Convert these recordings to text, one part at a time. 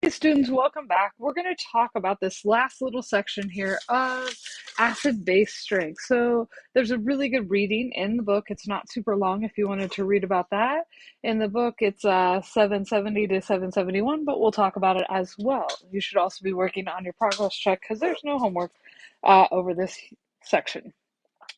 Hey students, welcome back. We're going to talk about this last little section here of acid-base strength. So there's a really good reading in the book. It's not super long if you wanted to read about that. In the book, it's 770 to 771, but we'll talk about it as well. You should also be working on your progress check because there's no homework over this section.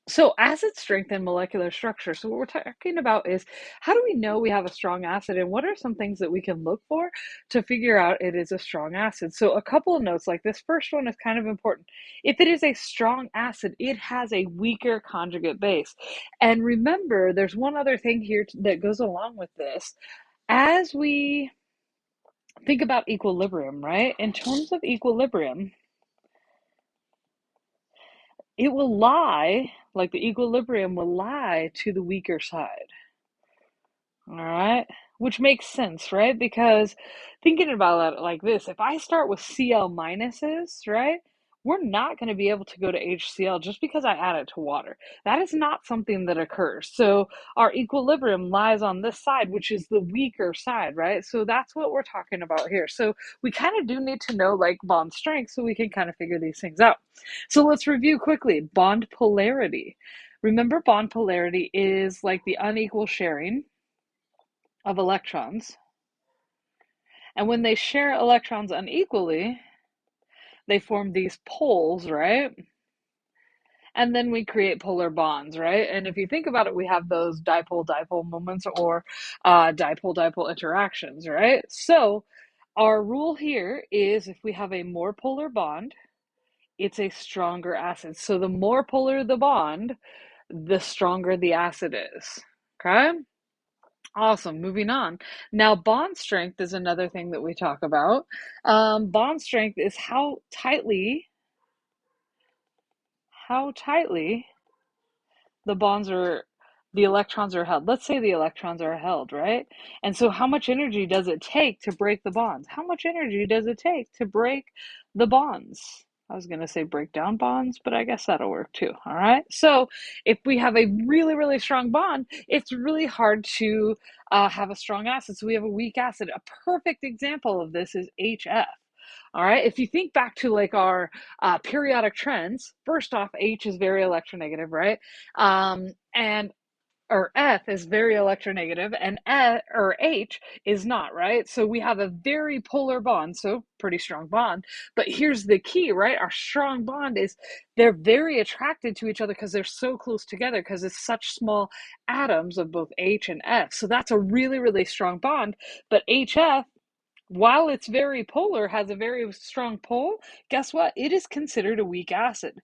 So acid strength and molecular structure. So what we're talking about is how do we know we have a strong acid and what are some things that we can look for to figure out it is a strong acid? So a couple of notes like this first one is kind of important. If it is a strong acid, it has a weaker conjugate base. And remember, there's one other thing here that goes along with this. As we think about equilibrium, right? In terms of equilibrium, it will lie, like the equilibrium will lie to the weaker side. All right, which makes sense, right? Because thinking about it like this, if I start with Cl minuses, right, we're not going to be able to go to HCl just because I add it to water. That is not something that occurs. So our equilibrium lies on this side, which is the weaker side, right? So that's what we're talking about here. So we kind of do need to know like bond strength so we can kind of figure these things out. So let's review quickly. Bond polarity. Remember, bond polarity is like the unequal sharing of electrons. And when they share electrons unequally, they form these poles, right? And then we create polar bonds, right? And if you think about it, we have those dipole-dipole moments or dipole-dipole interactions, right? So our rule here is if we have a more polar bond, it's a stronger acid. So the more polar the bond, the stronger the acid is, okay? Awesome. Moving on. Now, bond strength is another thing that we talk about. Bond strength is how tightly the bonds are, the electrons are held. Let's say the electrons are held, right? And so how much energy does it take to break the bonds? How much energy does it take to break the bonds? I was going to say break down bonds, but I guess that'll work too. All right. So if we have a really, really strong bond, it's really hard to have a strong acid. So we have a weak acid. A perfect example of this is HF. All right. If you think back to like our periodic trends, first off, H is very electronegative, right? And or F is very electronegative and H is not, right? So we have a very polar bond, so pretty strong bond. But here's the key, right? Our strong bond is they're very attracted to each other because they're so close together because it's such small atoms of both H and F. So that's a really, really strong bond. But HF, while it's very polar, has a very strong pole, guess what? It is considered a weak acid.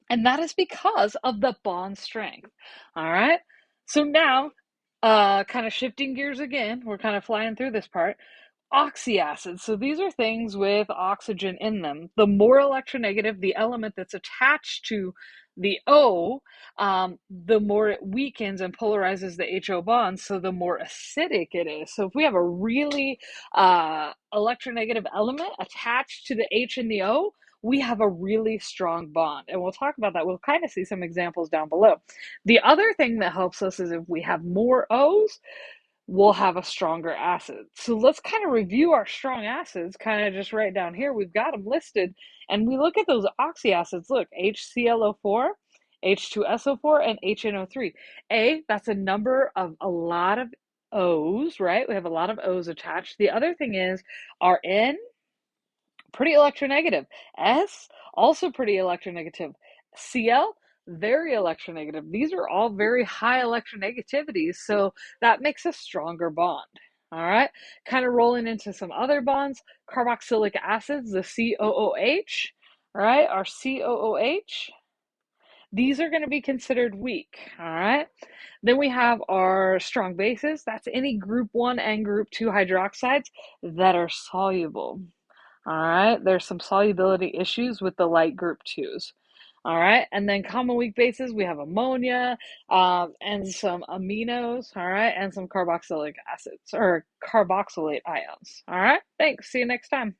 And that is because of the bond strength. All right. So now, kind of shifting gears again, we're kind of flying through this part. Oxyacids. So these are things with oxygen in them. The more electronegative the element that's attached to the O, the more it weakens and polarizes the HO bond, so the more acidic it is. So if we have a really electronegative element attached to the H and the O, we have a really strong bond. And we'll talk about that. We'll kind of see some examples down below. The other thing that helps us is if we have more O's, we'll have a stronger acid. So let's kind of review our strong acids, kind of just right down here. We've got them listed. And we look at those oxyacids. Look, HClO4, H2SO4, and HNO3. That's a number of a lot of O's, right? We have a lot of O's attached. The other thing is our N, pretty electronegative. S, also pretty electronegative. Cl, very electronegative. These are all very high electronegativities, so that makes a stronger bond. All right, kind of rolling into some other bonds. Carboxylic acids, the COOH, all right, our COOH, these are going to be considered weak. All right, then we have our strong bases. That's any group 1 and group 2 hydroxides that are soluble. All right, there's some solubility issues with the light group 2s. All right, and then common weak bases, we have ammonia and some aminos, all right, and some carboxylic acids or carboxylate ions. All right, thanks. See you next time.